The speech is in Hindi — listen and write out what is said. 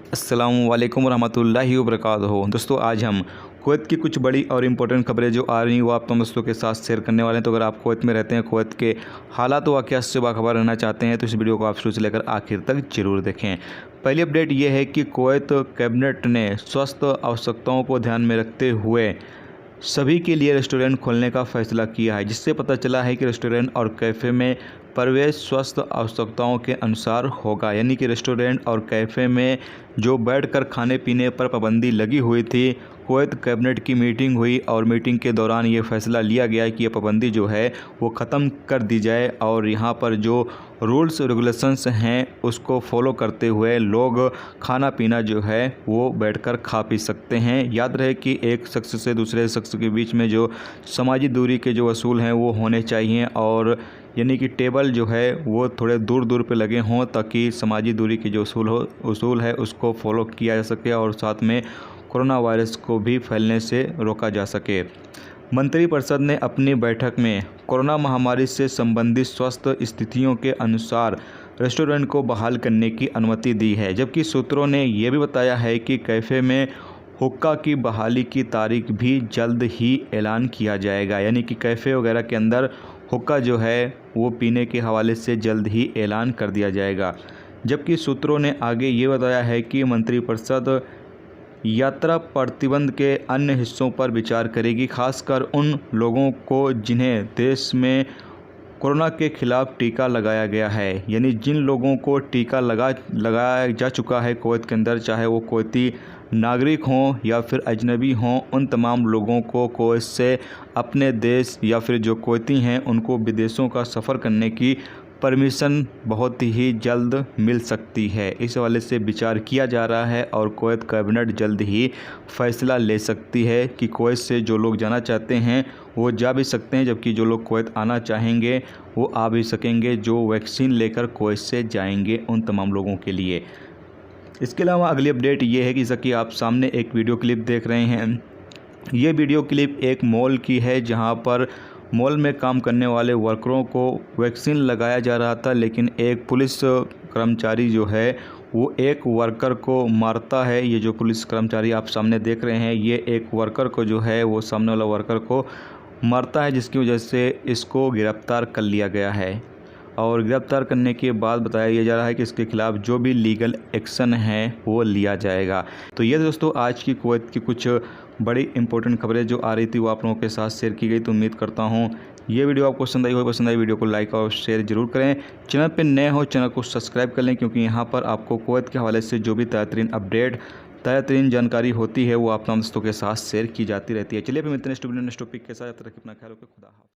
अस्सलामुअलैकुम रहमतुल्लाहि वबरकातुहू। दोस्तों, आज हम कुवैत की कुछ बड़ी और इम्पोर्टेंट खबरें जो आ रही हैं वो आप तमाम दोस्तों के साथ शेयर करने वाले हैं। तो अगर आप कुवैत में रहते हैं, कुवैत के हालात व वाक़यात से बाखबर रहना चाहते हैं तो इस वीडियो को आप शुरू से लेकर आखिर तक जरूर देखें। पहली अपडेट ये है कि कुवैत कैबिनेट ने स्वास्थ्य आवश्यकताओं को ध्यान में रखते हुए सभी के लिए रेस्टोरेंट खोलने का फैसला किया है, जिससे पता चला है कि रेस्टोरेंट और कैफ़े में प्रवेश स्वास्थ्य आवश्यकताओं के अनुसार होगा। यानी कि रेस्टोरेंट और कैफ़े में जो बैठकर खाने पीने पर पाबंदी लगी हुई थी, कुवैत कैबिनेट की मीटिंग हुई और मीटिंग के दौरान ये फैसला लिया गया कि ये पाबंदी जो है वो ख़त्म कर दी जाए और यहाँ पर जो रूल्स रेगुलेशंस हैं उसको फॉलो करते हुए लोग खाना पीना जो है वो बैठकर खा पी सकते हैं। याद रहे कि एक शख्स से दूसरे शख्स के बीच में जो समाजी दूरी के जो असूल हैं वो होने चाहिए और यानी कि टेबल जो है वो थोड़े दूर दूर पे लगे हों ताकि समाजी दूरी के जो उसूल है उसको फॉलो किया जा सके और साथ में कोरोना वायरस को भी फैलने से रोका जा सके। मंत्रिपरिषद ने अपनी बैठक में कोरोना महामारी से संबंधित स्वास्थ्य स्थितियों के अनुसार रेस्टोरेंट को बहाल करने की अनुमति दी है, जबकि सूत्रों ने यह भी बताया है कि कैफ़े में हुक्का की बहाली की तारीख भी जल्द ही ऐलान किया जाएगा। यानी कि कैफ़े वगैरह के अंदर हुक्का जो है वो पीने के हवाले से जल्द ही ऐलान कर दिया जाएगा। जबकि सूत्रों ने आगे ये बताया है कि मंत्रिपरिषद यात्रा प्रतिबंध के अन्य हिस्सों पर विचार करेगी, खासकर उन लोगों को जिन्हें देश में कोरोना के खिलाफ टीका लगाया गया है। यानी जिन लोगों को टीका लगाया जा चुका है कुवैत के अंदर, चाहे वो कुवैती नागरिक हों या फिर अजनबी हों, उन तमाम लोगों को कुवैत से अपने देश या फिर जो कुवैती हैं उनको विदेशों का सफ़र करने की परमिशन बहुत ही जल्द मिल सकती है। इस हवाले से विचार किया जा रहा है और कुवैत कैबिनेट जल्द ही फैसला ले सकती है कि कुवैत से जो लोग जाना चाहते हैं वो जा भी सकते हैं, जबकि जो लोग कुवैत आना चाहेंगे वो आ भी सकेंगे, जो वैक्सीन लेकर कुवैत से जाएंगे उन तमाम लोगों के लिए। इसके अलावा अगली अपडेट ये है कि जैसा कि आप सामने एक वीडियो क्लिप देख रहे हैं, ये वीडियो क्लिप एक मॉल की है जहाँ पर मॉल में काम करने वाले वर्करों को वैक्सीन लगाया जा रहा था, लेकिन एक पुलिस कर्मचारी जो है वो एक वर्कर को मारता है। ये जो पुलिस कर्मचारी आप सामने देख रहे हैं, ये एक वर्कर को जो है वो सामने वाला वर्कर को मारता है, जिसकी वजह से इसको गिरफ़्तार कर लिया गया है। और गिरफ़्तार करने के बाद बताया जा रहा है कि इसके खिलाफ़ जो भी लीगल एक्शन है वो लिया जाएगा। तो ये दोस्तों आज की कुवैत की कुछ बड़ी इंपॉर्टेंट खबरें जो आ रही थी वो आप लोगों के साथ शेयर की गई। तो उम्मीद करता हूँ ये वीडियो आपको पसंद आई हो। पसंद आई वीडियो को लाइक और शेयर जरूर करें। चैनल पर नए हो चैनल को सब्सक्राइब कर लें, क्योंकि यहाँ पर आपको कुवैत के हवाले से जो भी ताज़ा अपडेट ताज़ा तरीन जानकारी होती है वो आप तमाम दोस्तों के साथ शेयर की जाती रहती है। चलिए फिर मिलते हैं नेक्स्ट टॉपिक के साथ। अपना ख्याल रखें। खुदा हाफ़िज़।